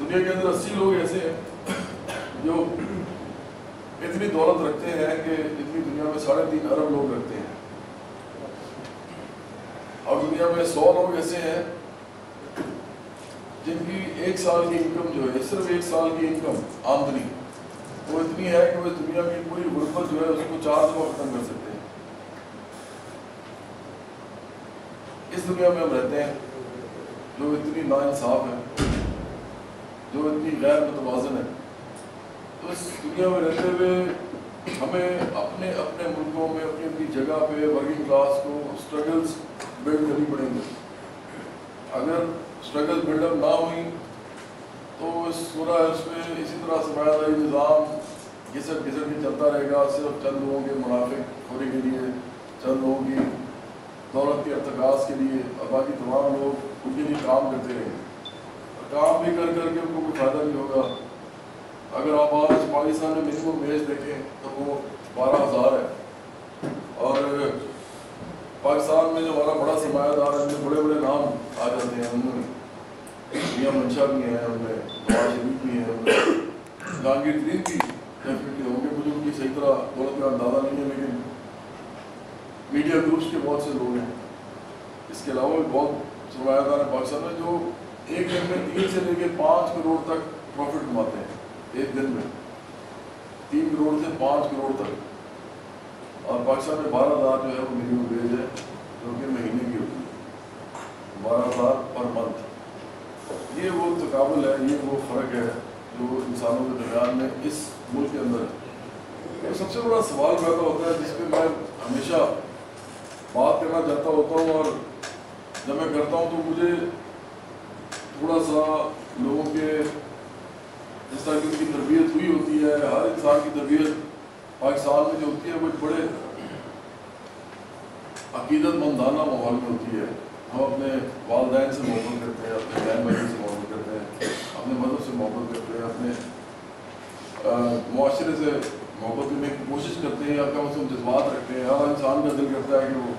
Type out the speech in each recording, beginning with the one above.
دنیا کے اندر 80 لوگ ایسے ہیں جو اتنی دولت رکھتے ہیں کہ اتنی دنیا میں 3.5 ارب لوگ رکھتے ہیں، اور دنیا میں 100 لوگ ایسے ہیں جن کی 1 سال کی انکم جو ہے، صرف 1 سال کی انکم آمدنی وہ اتنی ہے کہ وہ اس دنیا کی پوری غربت جو ہے اس کو 4 دفعہ ختم کر سکتے ہیں۔ اس دنیا میں ہم رہتے ہیں جو اتنی ناانصاف ہے، جو اتنی غیر متوازن ہے، تو اس دنیا میں رہتے ہوئے ہمیں اپنے اپنے ملکوں میں اپنی اپنی جگہ پہ ورکنگ کلاس کو اسٹرگلز بلڈ کرنی پڑیں گے۔ اگر اسٹرگل بلڈ اپ نہ ہوئی تو اس میں اسی طرح سرمایہ داری نظام گھسٹ کے چلتا رہے گا، صرف چند لوگوں کے منافع خوری کے لیے، چند لوگوں کی دولت کے ارتکاز کے لیے، اور باقی تمام لوگ ان کے لیے کام کرتے رہیں گے، اور کام بھی کر کے ان کو کوئی فائدہ نہیں ہوگا۔ اگر آپ آج پاکستان میں منیمم ویج دیکھیں تو وہ 12,000 ہے، اور پاکستان میں جو ہمارا بڑا سرمایہ دار ہے، ان میں بڑے بڑے نام آ جاتے ہیں، ان میں میاں منشا بھی ہیں، ان میں نواز شریف بھی ہیں، ان میں جہانگیر ترین بھی ڈیفینیٹلی ہوں گے، مجھے ان کی صحیح طرح دولت کا اندازہ نہیں ہے، لیکن میڈیا گروپس کے بہت سے لوگ ہیں۔ اس کے علاوہ بھی بہت سرمایہ دار ہیں پاکستان میں جو ایک دن میں 3 سے لے کے 5 کروڑ تک پروفٹ کماتے ہیں، ایک دن میں 3 کروڑ سے 5 کروڑ تک، اور پاکستان میں 12,000 جو ہے وہ منیمم ویج ہے، جو کہ مہینے کی ہوتی ہے، 12,000 پر منتھ۔ یہ وہ تقابل ہے، یہ وہ فرق ہے جو انسانوں کے درمیان میں اس ملک کے اندر ہے۔ سب سے بڑا سوال پیدا ہوتا ہے جس پہ میں ہمیشہ بات کرنا چاہتا ہوتا ہوں، اور جب میں کرتا ہوں تو مجھے تھوڑا سا لوگوں کے جس طرح کی ان کی تربیت ہوئی ہوتی ہے، ہر انسان کی تربیت پاکستان میں جو ہوتی ہے وہ ایک بڑے عقیدت مندانہ ماحول میں ہوتی ہے۔ ہم اپنے والدین سے محبت کرتے ہیں، اپنے بہن بھائی سے محبت کرتے ہیں، اپنے مذہب سے محبت کرتے ہیں، اپنے معاشرے سے محبت کرنے کی کوشش کرتے ہیں، یا کم از کم جذبات رکھتے ہیں۔ ہر انسان کا دل کرتا ہے کہ وہ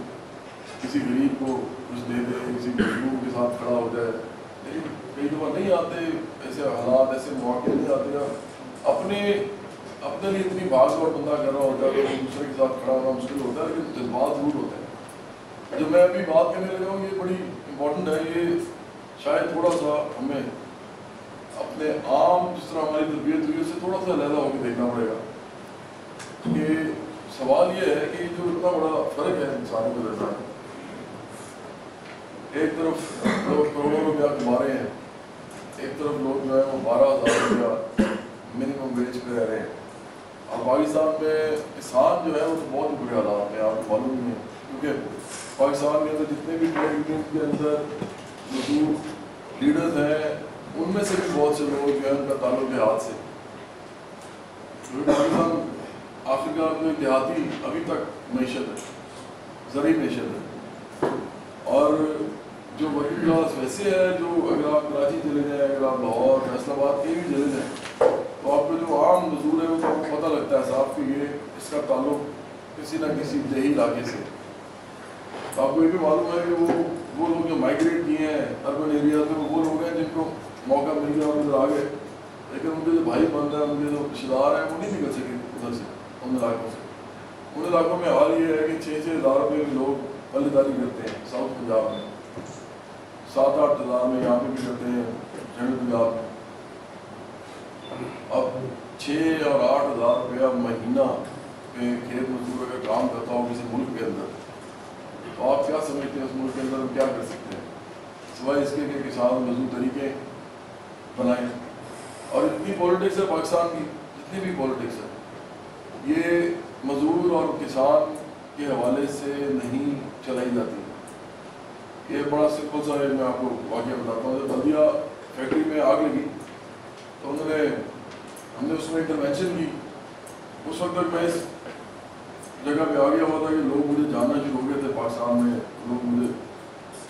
کسی غریب کو کچھ دے دے، کسی مظلوم کے ساتھ کھڑا ہو جائے، لیکن کئی دفعہ نہیں آتے ایسے حالات، ایسے مواقع نہیں آتے، اور اپنے لیے اتنی بھاگ دوڑ بندہ کر رہا ہوتا ہے کہ دوسرے کے ساتھ کھڑا ہونا مشکل ہوتا ہے، لیکن جذبات ضرور ہوتے ہیں۔ جو میں ابھی بات کرنے لگا ہوں یہ بڑی امپورٹنٹ ہے، یہ شاید تھوڑا سا ہمیں اپنے عام جس طرح ہماری تربیت ہوئی اس سے تھوڑا سا علیحدہ ہو کے دیکھنا پڑے گا، کہ سوال یہ ہے کہ جو اتنا بڑا فرق ہے انسانوں کے درمیان، ایک طرف لوگ کروڑوں روپیہ کما رہے ہیں، ایک طرف لوگ جو ہے وہ 12,000 روپیہ منیمم ویج پہ رہ رہے ہیں، اور پاکستان میں کسان جو ہے وہ تو بہت ہی برے حالات ہیں، آپ کو معلوم نہیں ہے، کیونکہ پاکستان کے اندر جتنے بھی ٹریڈ یونین کے اندر مزدور لیڈرز ہیں ان میں سے بھی بہت سے لوگ جو ہے ان کا تعلق دیہات سے، کیونکہ پاکستان آخرکار میں دیہاتی ابھی تک معیشت ہے، زرعی معیشت ہے، اور جو ورکنگ کلاس ویسے ہے، جو اگر آپ کراچی چلے جائیں، اگر آپ لاہور فیصل آباد کے بھی چلے جائیں تو آپ کو جو عام مزدور ہے وہ تو آپ کو پتہ لگتا ہے صاحب کہ یہ اس کا تعلق کسی نہ کسی دیہی علاقے سے۔ آپ کو یہ بھی معلوم ہے کہ وہ لوگ جو مائگریٹ کیے ہیں اربن ایریاز میں، وہ لوگ ہیں جن کو موقع مل گیا اور ادھر آ گئے، لیکن ان کے جو بھائی بن رہے ہیں، ان کے جو رشتے دار ہیں وہ نہیں نکل سکے ادھر سے، ان علاقوں سے۔ ان علاقوں میں حال یہ ہے کہ 6-6 ہزار روپئے میں لوگ پلے داری کرتے ہیں ساؤتھ پنجاب میں، 7-8 ہزار میں یہاں پہ بھی کرتے ہیں جنوبی پنجاب میں۔ اب 6 اور 8 ہزار روپیہ مہینہ پہ کھیت مزدور اگر کام کرتا ہو کسی ملک کے اندر، تو آپ کیا سمجھتے ہیں اس ملک کے اندر ہم کیا کر سکتے ہیں سوائے اس کے کہ کسان مزدور طریقے بنائیں۔ اور اتنی پولیٹکس ہے پاکستان کی، جتنی بھی پولیٹکس ہے، یہ مزدور اور کسان کے حوالے سے نہیں چلائی جاتی۔ یہ بڑا سمپل سا ہے، میں آپ کو واقعہ بتاتا ہوں۔ جب بلدیہ فیکٹری میں آگ لگی تو ہم نے اس میں انٹروینشن کی، اس وقت تک میں اس جگہ پہ آ گیا ہوا تھا کہ لوگ مجھے جاننا شروع ہو گئے تھے پاکستان میں، لوگ مجھے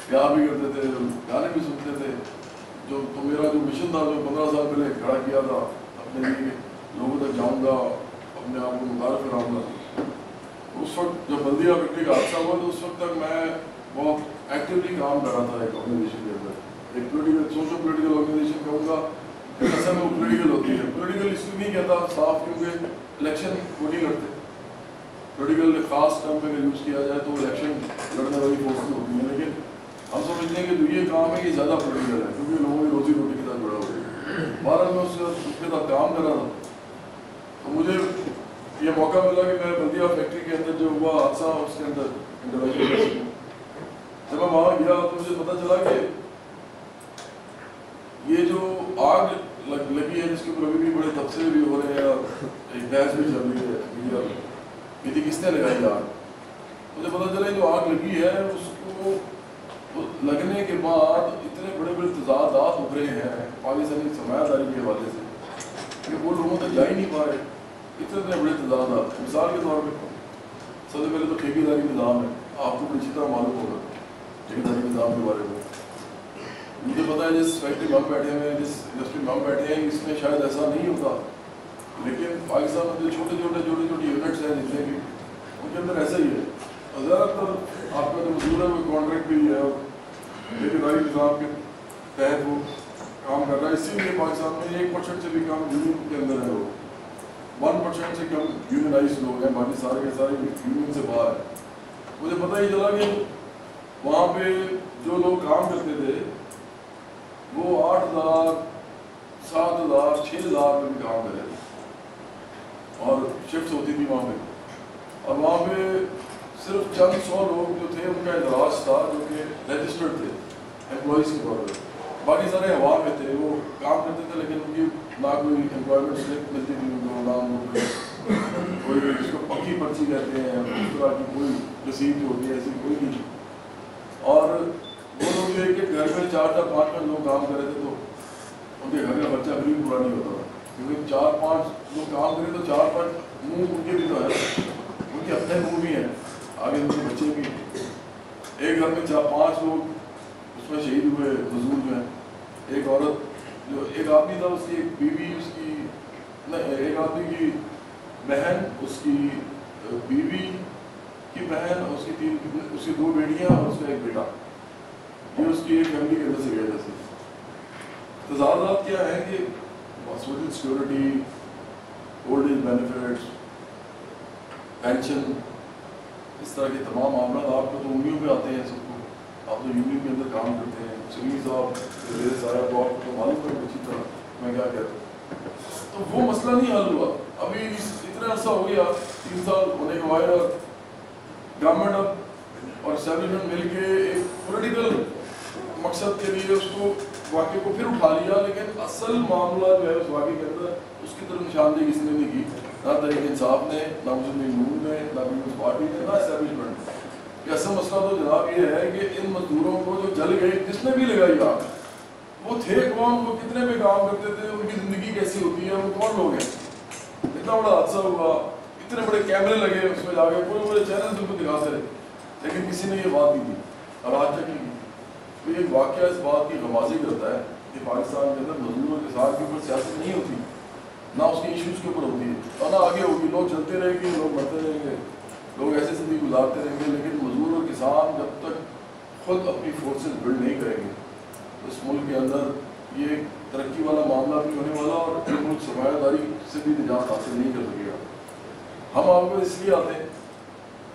پیار بھی کرتے تھے، گانے بھی سنتے تھے۔ تو میرا جو مشن تھا جو 15 سال پہلے کھڑا کیا تھا اپنے لیے، لوگوں تک جاؤں گا، اپنے آپ کو متعارف کراؤں گا، اس وقت جب بلدیہ فیکٹری کا حادثہ ہوا تو اس وقت تک میں بہت ایکٹیولی کام کر رہا تھا ایک آرگنائزیشن کے اندر، ایک سوشل پولیٹیکل آرگنائزیشن کہوں گا، اصل میں وہ پولیٹیکل ہوتی ہے. پولیٹیکل اس لیے نہیں کہتا صاف کیونکہ الیکشن وہ نہیں لڑتے. پولیٹیکل خاص ٹرم پہ اگر یوز کیا جائے تو الیکشن لڑنے والی فورسز ہوتی ہیں, لیکن ہم سمجھتے ہیں کہ جو یہ کام ہے یہ زیادہ پولیٹیکل ہے کیونکہ لوگوں کی روزی روٹی کے ساتھ جڑا ہوا ہے. بارہ میں اس کے ساتھ کام کر رہا تھا تو مجھے یہ موقع ملا کہ میں بلدیہ فیکٹری کے اندر جو ہوا حادثہ اس کے اندر انٹرویوشن کر سکوں. جب میں وہاں گیا تو مجھے پتہ چلا کہ یہ جو آگ لگی ہے جس کے اوپر ابھی بھی بڑے تبصرے بھی ہو رہے ہیں اور ایک بحث بھی چل رہی ہے میڈیا میں کہ تھی کس نے لگائی آگ. مجھے پتہ چلا جو آگ لگی ہے اس کو لگنے کے بعد اتنے بڑے بڑے تضادات ابھرے ہیں پاکستانی سرمایہ داری کے حوالے سے کہ وہ لوگوں تک جا ہی نہیں پا رہے. اتنے بڑے تضادات, مثال کے طور پہ سب سے پہلے تو ٹھیکیداری نظام ہے. آپ کو اچھی طرح معلوم ہوگا ٹھیکیداری نظام کے بارے میں. مجھے پتا ہے جس فیکٹری میں ہم بیٹھے ہوئے ہیں, جس انڈسٹری میں ہم بیٹھے ہیں, اس میں شاید ایسا نہیں ہوتا, لیکن پاکستان میں جو چھوٹی چھوٹی یونٹس ہیں جتنے بھی ان کے اندر ایسا ہی ہے. زیادہ تر آپ کا جو مزدور ہے وہ کانٹریکٹ بھی ہے اور ٹھیکیداری نظام کے تحت وہ کام کر رہا ہے. اسی لیے پاکستان میں 1% سے بھی کم یونین کے اندر ہے, وہ 1% سے کم یونینائز لوگ ہیں, باقی سارے کے سارے یونین سے باہر ہیں. مجھے پتہ ہی چلا کہ وہاں پہ جو لوگ کام کرتے تھے وہ 8,000 7,000 6,000 میں بھی کام کر رہے تھے اور شفٹ ہوتی تھی وہاں پہ. اور وہاں پہ صرف چند 100 لوگ جو تھے ان کا اندراج تھا جو کہ رجسٹرڈ تھے امپلائیز کے طور پر. باقی سارے ہوا میں تھے, وہ کام کرتے تھے لیکن ان کی نہ کوئی امپلائمنٹ سلپ ملتی تھی ان کو, نہ کوئی جس کو پکی پرچی کہتے ہیں اس طرح کی کوئی رسید جو ہوتی ہے ایسی کوئی نہیں. اور وہ لوگ ایک ایک گھر میں 4 5 لوگ کام کر رہے تھے تو ان کے گھر کا خرچہ بھی پورا نہیں ہوتا تھا کیونکہ 4 5 لوگ کام کرے تو 4 5 منہ ان کے بھی تو ہے, ان کے اپنے منہ بھی ہیں, آگے ان کے بچے بھی. ایک گھر میں 4 5 لوگ اس میں شہید ہوئے مزدور جو ہیں. ایک عورت جو ایک آدمی تھا اس کی ایک بیوی, اس کی ایک آدمی کی بہن, اس کی بیوی کی بہن, اس کی 2 بیٹیاں اور اس کا ایک بیٹا. یہ اس کی ایک فیملی کے اندر سے گئے تھے. تضادات کیا ہیں کہ social security, old age benefits, pension, اس طرح کے تمام معاملات آپ کو تو انگلیوں پہ آتے ہیں سب کو. آپ تو یونین کے اندر کام کرتے ہیں. سنی صاحب میرے صاحب کو آپ کو معلوم ہے اچھی طرح میں کیا کہتا ہوں. تو وہ مسئلہ نہیں حل ہوا ابھی. اتنا عرصہ ہو گیا 3 سال ہونے کے بعد, اور گورنمنٹ اور اسٹیبلشمنٹ مل کے ایک پولیٹیکل مقصد کے لیے اس کو واقعے کو پھر اٹھا لیا, لیکن اصل معاملہ جو ہے اس واقعے کے اندر اس کی طرف نشاندہی کسی نے نہیں کی, نہ تحریک انصاف نے, نہ مسلم لیگ نون نے, نہ پیپلز پارٹی نے, نہ اسٹیبلشمنٹ نے. اصل مسئلہ تو جناب یہ ہے کہ ان مزدوروں کو جو جل گئے, جس نے بھی لگائی آگ, وہ تھے کون, وہ کتنے میں کام کرتے تھے, ان کی زندگی کیسی ہوتی ہے, وہ کون لوگ ہیں. اتنا بڑا حادثہ ہوا, اتنے بڑے کیمرے لگے اس میں جا کے, پورے پورے چینلز ان کو دکھاتے رہے, لیکن کسی نے یہ بات نہیں کی اور آج تک نہیں کی. تو یہ واقعہ اس بات کی غمازی کرتا ہے کہ پاکستان کے اندر مزدوروں کے ساتھ کے اوپر سیاست نہیں ہوتی, نہ اس کے ایشوز کے اوپر ہوتی ہے, اور نہ آگے ہوگی. لوگ چلتے رہیں گے, لوگ مرتے رہیں گے, لوگ ایسے زندگی گزارتے رہیں گے, لیکن مزدور اور کسان جب تک خود اپنی فورسز بلڈ نہیں کریں گے تو اس ملک کے اندر یہ ترقی والا معاملہ بھی ہونے والا, اور یہ ملک سرمایہ داری سے بھی نجات حاصل نہیں کر سکے گا. ہم آپ کو اس لیے آتے ہیں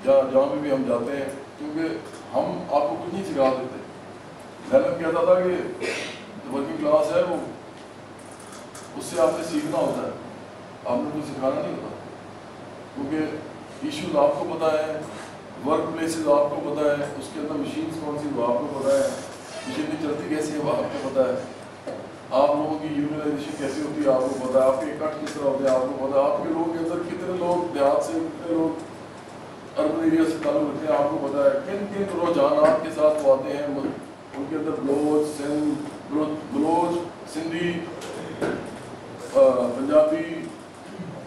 جہاں پہ بھی ہم جاتے ہیں کیونکہ ہم آپ کو کچھ نہیں سکھا دیتے. میں کہتا تھا کہ جو ورکنگ کلاس ہے وہ اس سے آپ نے سیکھنا ہوتا ہے, آپ نے کچھ سکھانا نہیں ہوتا, کیونکہ ایشوز آپ کو پتہ ہے, ورک پلیسز آپ کو پتہ ہے, اس کے اندر مشینز کون سی وہ آپ کو پتہ ہے, مشینیں چلتی کیسی ہے وہ آپ کو پتہ ہے, آپ لوگوں کی یونینائزیشن کیسی ہوتی ہے آپ کو پتہ ہے, آپ کے کٹ کس طرح ہوتے ہیں آپ کو پتہ ہے, آپ کے لوگوں کے اندر کتنے لوگ دیہات سے, کتنے لوگ اربن ایریا سے تعلق رکھتے ہیں آپ کو پتہ ہے, کن کن رجحانات کے ساتھ وہ آتے ہیں. ان کے اندر بلوچ, سندھی, پنجابی,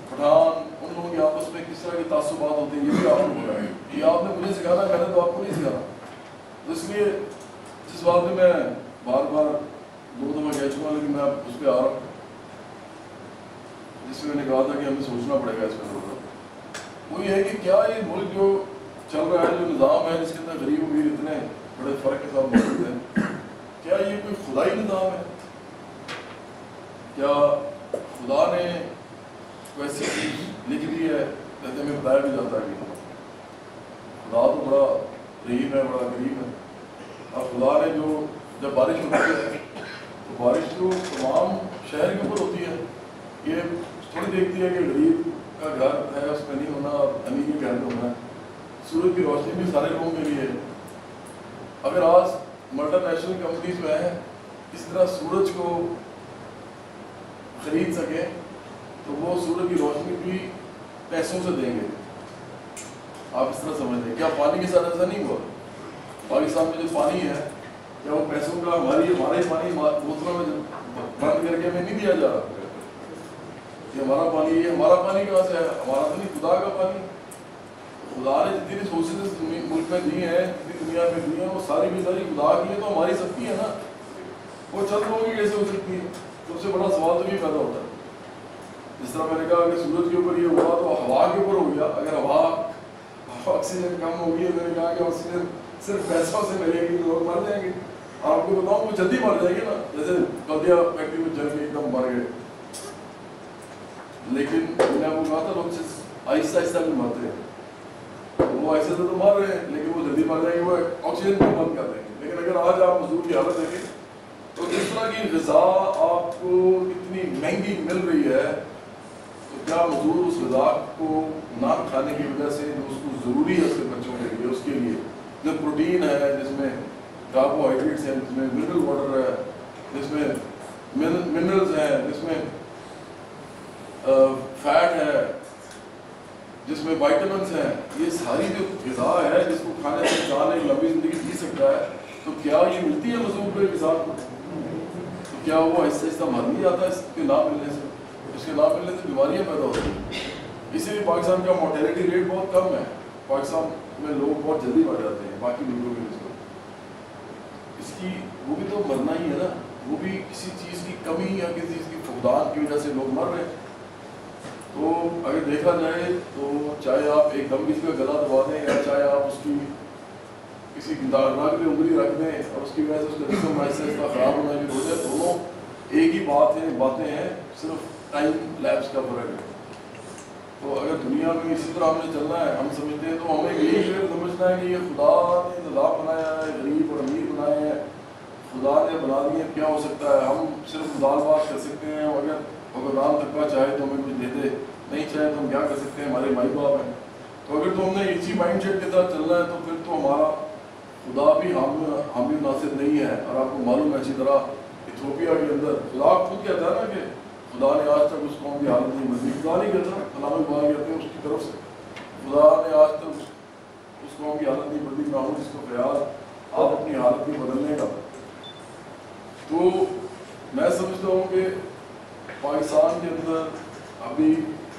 پٹھان, ان لوگوں کے آپس میں کس طرح کی تعصبات ہوتے ہیں, یہ بھی آپ کو پتہ ہے. یہ آپ نے مجھے سکھانا, میں نے تو آپ کو نہیں سکھانا. تو اس لیے جس بات میں بار بار 2 دفعہ کہہ چکا ہوں, لیکن میں اس پہ آ رہا ہوں, جس میں نے کہا تھا کہ ہمیں سوچنا پڑے گا اس میں تھوڑا. وہ یہ ہے کہ کیا یہ ملک جو چل رہا ہے, جو نظام ہے, جس کے اندر غریب امیر اتنے بڑے فرق کے ساتھ موجود ہیں, کیا یہ کوئی خدائی نظام ہے کیا خدا نے ویسی چیز لکھ دی ہے؟ جیسے ہمیں بتایا بھی جاتا ہے کہ خدا تو بڑا رحیم ہے، بڑا کریم ہے. اب خدا نے جو جب بارش ہوتی ہے تو بارش تو تمام شہر کے اوپر ہوتی ہے. یہ تھوڑی دیکھتی ہے کہ غریب کا گھر ہے اس میں نہیں ہونا اور امیر کے گھر میں ہونا ہے. سورج کی روشنی بھی سارے لوگوں کے لیے. اگر آج ملٹی نیشنل کمپنیز جو ہیں اس طرح سورج کو خرید سکیں تو وہ سورج کی روشنی بھی پیسوں سے دیں گے. آپ اس طرح سمجھ لیں. کیا پانی کے ساتھ ایسا نہیں ہوا؟ پاکستان میں جو پانی ہے کیا وہ پیسوں کا ہمارے پانی بوتلوں میں بند کر کے ہمیں نہیں دیا جا رہا؟ یہ ہمارا پانی ہے. ہمارا پانی کہاں سے ہے؟ ہمارا تو نہیں، خدا کا پانی. خدا نے جتنی ریسورسز ملک میں دی ہیں، جتنی دنیا میں دی ہیں، وہ ساری کی ساری خدا کی ہے، تو ہماری سب کی ہے نا. وہ چند لوگوں کی کیسے ہو سکتی ہے؟ سب سے بڑا سوال تو یہ پیدا ہوتا ہے. جس طرح میں نے کہا کہ سورج کے اوپر یہ ہوا تو ہوا کے اوپر ہو گیا. اگر ہوا آکسیجن کم ہوگی، میں نے کہا کہ آکسیجن صرف پیسوں سے ملے گی تو لوگ مر جائیں گے. آپ کو بتاؤں وہ جلدی مر جائے گی نا، جیسے کدیا فیکٹری میں جل کے ایک دم مر گئے. لیکن میں نے آپ کو کہا تھا لوگ آہستہ آہستہ بھی مرتے ہیں. وہ ایسے تو مر رہے ہیں لیکن وہ جلدی مر جائیں گے، وہ آکسیجن بھی بند کر دیں گے. لیکن اگر آج آپ مزدور کی حالت دیکھیں تو جس طرح کی غذا آپ کو اتنی مہنگی مل رہی ہے تو کیا مزدور اس غذا کو نہ کھانے کی وجہ سے جو اس کو ضروری ہے اس کے بچوں کے لیے، اس کے لیے جو پروٹین ہے، جس میں کاربوہائیڈریٹس ہیں، جس میں منرل واٹر ہے، جس میں منرلز ہیں، جس میں فیٹ ہے، جس میں وائٹامنس ہیں، یہ ساری جو غذا ہے جس کو کھانے سے انسان ایک لمبی زندگی جی سکتا ہے، تو کیا یہ ملتی ہے مزدور کے کسان کو؟ تو کیا وہ آہستہ آہستہ مر نہیں جاتا اس کے نہ ملنے سے؟ اس کے نہ ملنے سے بیماریاں پیدا ہوتی ہیں. اسی لیے پاکستان کا مورٹیلٹی ریٹ بہت کم ہے. پاکستان میں لوگ بہت جلدی مر جاتے ہیں باقی ملکوں کے نسبت. اس کی وہ بھی تو مرنا ہی ہے نا، وہ بھی کسی چیز کی کمی یا کسی چیز کی فقدان کی وجہ سے لوگ مر رہے ہیں. تو اگر دیکھا جائے تو چاہے آپ ایک دم کسی کا گلا دبا دیں یا چاہے آپ اس کی کسی ناک میں انگلی رکھ دیں اور اس کی وجہ سے اس کا جسم ایسا اس کا خراب ہونا بھی ہو جائے، دونوں ایک ہی باتیں ہیں، صرف ٹائم لیپس کا فرق ہے. تو اگر دنیا میں اسی طرح ہم نے چلنا ہے، ہم سمجھتے ہیں تو ہمیں یہی فکر سمجھنا ہے کہ یہ خدا نے نظام بنایا ہے، غریب اور امیر بنائے ہیں، خدا نے بنا دیے. کیا ہو سکتا ہے؟ ہم صرف دال بات کر سکتے ہیں. اگر حکمران طبقہ چاہے تو ہمیں کچھ دے دے، نہیں چاہے تو ہم کیا کر سکتے ہیں؟ ہمارے مائی باپ ہیں. تو اگر تو ہم نے اسی مائنڈ سیٹ کے ساتھ چلنا ہے تو پھر تو ہمارا خدا بھی حامی ناصر نہیں ہے. اور آپ کو معلوم ہے اسی طرح ایتھوپیا کے اندر خدا خود کہتا ہے نا کہ خدا نے آج تک اس قوم کی حالت نہیں بدلی. خدا نہیں کہتا، علامہ اقبال کہتے ہیں اس کی طرف سے، خدا نے آج تک اس قوم کی حالت نہیں بدلی، نہ ہو جس کو خیال آپ اپنی حالت کی بدلنے کا. تو میں سمجھتا ہوں کہ پاکستان کے اندر ابھی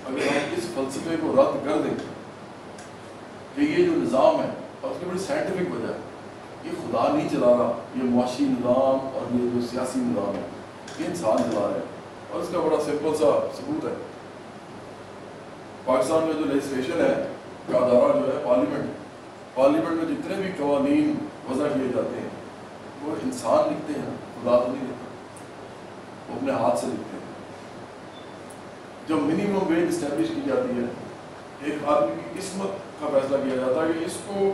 اگر ہم اس فلسفے کو رد کر دیں کہ یہ جو نظام ہے اور اس کی بڑی سائنٹیفک وجہ ہے، یہ خدا نہیں چلا رہا، یہ معاشی نظام اور یہ جو سیاسی نظام ہے یہ انسان چلا رہے ہیں. اور اس کا بڑا سمپل سا ثبوت ہے. پاکستان میں جو لیجسلیشن ہے کا ادارہ جو ہے پارلیمنٹ میں جتنے بھی قوانین وضع کیے جاتے ہیں وہ انسان لکھتے ہیں، خدا تو نہیں لکھتا، وہ اپنے ہاتھ سے لکھتے ہیں. جب منیمم ویج اسٹیبلش کی جاتی ہے، ایک آدمی کی قسمت کا فیصلہ کیا جاتا ہے کہ اس کو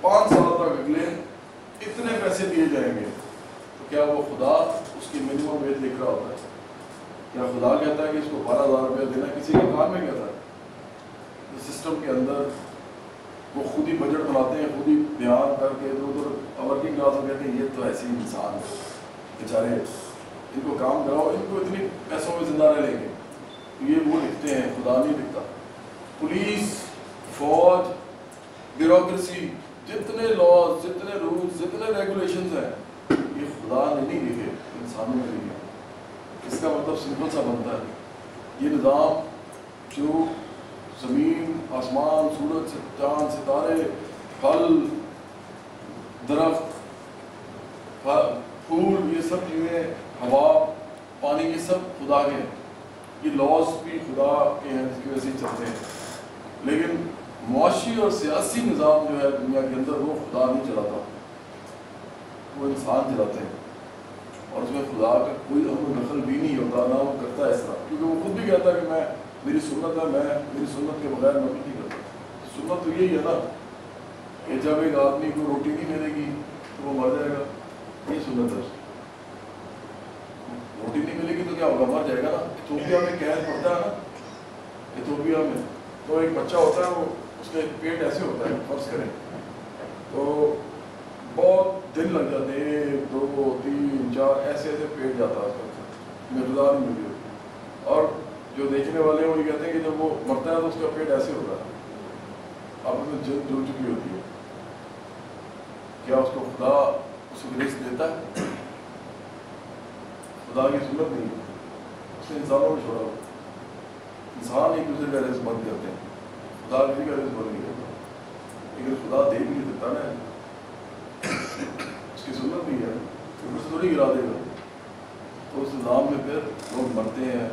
5 سال تک اگلے اتنے پیسے دیے جائیں گے، تو کیا وہ خدا اس کی منیمم ویج لکھ رہا ہوتا ہے؟ کیا خدا کہتا ہے کہ اس کو 12,000 روپیہ دینا کسی کے کام میں کہتا ہے؟ سسٹم کے اندر وہ خود ہی بجٹ بناتے ہیں، خود ہی بیان کر کے ادھر ادھر ورکنگ کلاس میں کہتے ہیں یہ تو ایسے ہی انسان ہے بیچارے، ان کو کام کراؤ، ان کو اتنی پیسوں میں زندہ رہ لیں گے. یہ وہ لکھتے ہیں، خدا نہیں لکھتا. پولیس، فوج، بیوروکریسی، جتنے لاز، جتنے رولز، جتنے ریگولیشنز ہیں یہ خدا نے نہیں لکھے، انسانوں نے لکھے. اس کا مطلب سمپل سا بنتا ہے، یہ نظام جو زمین، آسمان، سورج، چاند، ستارے، پھل، درخت، پھول، یہ سب چیزیں، ہوا، پانی، یہ سب خدا کے ہیں. یہ لاز بھی خدا کے ہیں جس کی وجہ سے چلتے ہیں. لیکن معاشی اور سیاسی نظام جو ہے دنیا کے اندر وہ خدا نہیں چلاتا، وہ انسان چلاتے ہیں. اور اس میں خدا کا کوئی امر دخل بھی نہیں ہوتا، نہ وہ کرتا ہے اس طرح، کیونکہ وہ خود بھی کہتا ہے کہ میں میری سنت ہے، میں میری سنت کے بغیر میں بھی نہیں کرتا۔ سنت تو یہی ہے نا کہ جب ایک آدمی کو روٹی نہیں ملے گی تو وہ مر جائے گا، یہ سنت ہے۔ روٹی نہیں ملے گی تو کیا ہوگا؟ مر جائے گا نا۔ ایتھوپیا میں قحط پڑتا ہے نا، ایتھوپیا میں تو ایک بچہ ہوتا ہے، وہ اس کے پیٹ ایسے ہوتا ہے، فرض کریں تو بہت دن لگ جاتے ہیں، 2 3 4 ایسے ایسے پیٹ جاتا ہے اس کا، مقدار نہیں ملی ہوتی۔ اور جو دیکھنے والے ہیں وہ یہ کہتے ہیں کہ جب وہ مرتا ہے تو اس کا پیٹ ایسے ہوتا ہے، اب اس میں جلد جل چکی ہوتی ہے۔ کیا اس کو خدا اس کو رزق دیتا ہے؟ خدا کی سنت نہیں ہے، اس نے انسانوں کو چھوڑا۔ انسان ایک دوسرے کا رزق بند کرتے ہیں، خدا کسی کا رزق بند نہیں کرتا۔ لیکن خدا دے بھی نہیں دیتا نا، اس کی سنت نہیں ہے، اس تھوڑی گرا دے گا۔ تو اس نظام میں پھر لوگ مرتے ہیں،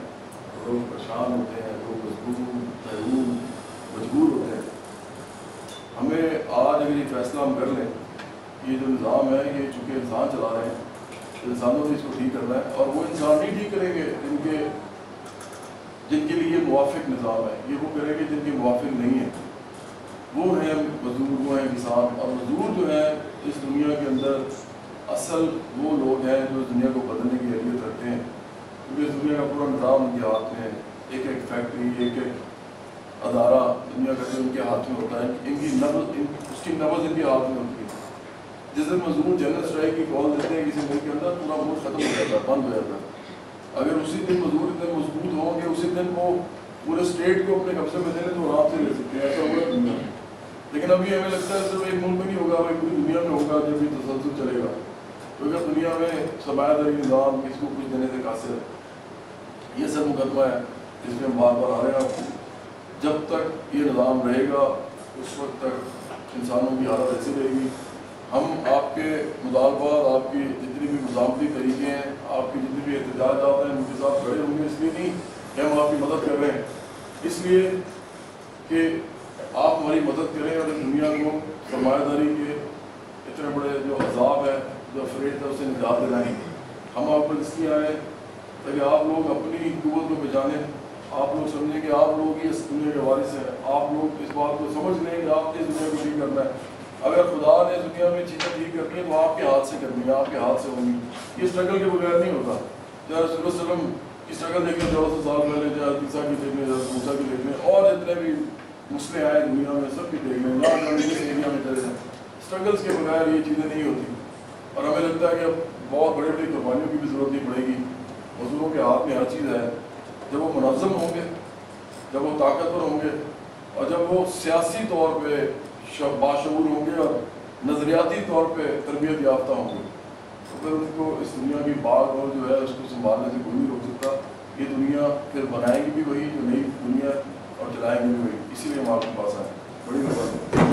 لوگ پریشان ہوتے ہیں، لوگ مجبور ہوتے ہیں۔ ہمیں آج اگر یہ فیصلہ ہم کر لیں، یہ جو نظام ہے یہ چونکہ انسان چلا رہے ہیں، انسانوں نے اس کو ٹھیک کرنا ہے، اور وہ انسان نہیں ٹھیک کریں گے جن کے لیے موافق نظام ہے، یہ وہ کریں گے جن کے موافق نہیں ہے۔ وہ ہیں مزدور، وہ ہیں کسان، اور مزدور جو ہیں اس دنیا کے اندر اصل وہ لوگ ہیں جو اس دنیا کو بدلنے کی اہلیت رکھتے ہیں، کیونکہ اس دنیا کا پورا نظام ان کے ہاتھ میں ہے۔ ایک ایک فیکٹری، ایک ایک ادارہ دنیا کا جو ان کے ہاتھ میں ہوتا ہے، ان کی نبض اس کی نبض ان کے ہاتھ میں ہوتی ہے۔ جس دن مزدور جنرل اسٹرائک کی کال دیتے ہیں کسی ملک کے اندر، پورا ملک ختم ہو جاتا ہے، بند ہو جاتا ہے۔ اگر اسی دن مزدور اتنے مضبوط ہوں گے، اسی دن وہ پورے اسٹیٹ کو اپنے قبضے میں دے لیں تو آرام سے لے سکتے ہیں، ایسا ہوا دنیا میں۔ لیکن ابھی ہمیں لگتا ہے صرف ایک ملک میں نہیں ہوگا، بھائی پوری دنیا میں ہوگا جب یہ تسلسل چلے گا، کیونکہ دنیا میں سرمایہ داری نظام کسی کو کچھ دینے سے قاصر ہے۔ یہ سب مقدمہ ہے جس میں ہم بار بار آ رہے ہیں۔ جب تک یہ نظام رہے گا اس وقت تک انسانوں کی حالت ایسی رہے گی۔ ہم آپ کے مطالبات، آپ کی جتنی بھی مزاحمتی طریقے ہیں، آپ کی جتنی بھی احتجاجات ہیں، ان کے ساتھ کھڑے ہوں گے، اس لیے نہیں کہ ہم آپ کی مدد کر رہے ہیں، اس لیے کہ آپ ہماری مدد کریں اور اس دنیا کو سرمایہ داری کے اتنے بڑے جو عذاب ہے، جو افریٹ ہے، اسے نجات دلائیں۔ ہم آپ پر اس لیے آئے تاکہ آپ لوگ اپنی قوت کو پہچانیں، آپ لوگ سمجھیں کہ آپ لوگ ہی اس دنیا کے وارث ہیں، آپ لوگ اس بات کو سمجھ لیں کہ آپ نے اس دنیا کو ٹھیک کرنا ہے۔ اگر خدا نے اس دنیا میں چیزیں ٹھیک کرنی ہے تو آپ کے ہاتھ سے کرنی ہے، آپ کے ہاتھ سے ہوں گی، یہ اسٹرگل کے بغیر نہیں ہوتا۔ چاہے رسول اللہ علیہ وسلم کی اسٹرگل دیکھ لیں 1400 سال پہلے، چاہے عیسیٰ کی دیکھ لیں، چاہے موسیٰ کی دیکھ لیں، اور جتنے بھی مسئلے آئے دنیا میں سب کی دیکھ لیں، جس ایریا میں چلے جائیں، اسٹرگلس کے بغیر یہ چیزیں نہیں ہوتی۔ اور ہمیں لگتا ہے کہ اب بہت بڑی بڑی قربانیوں کی بھی ضرورت نہیں پڑے گی، مزدوروں کے ہاتھ میں ہر چیز ہے۔ جب وہ منظم ہوں گے، جب وہ طاقتور ہوں گے، اور جب وہ سیاسی طور پہ باشعور ہوں گے اور نظریاتی طور پہ تربیت یافتہ ہوں گے، تو پھر ان کو اس دنیا کی باغ اور جو ہے اس کو سنبھالنے سے کوئی نہیں روک سکتا۔ یہ دنیا پھر بنائیں گی بھی وہی جو نئی دنیا اور چلائیں گے بھی وہی، اسی لیے ہم آپ کے پاس آئے۔ بڑی مہربانی۔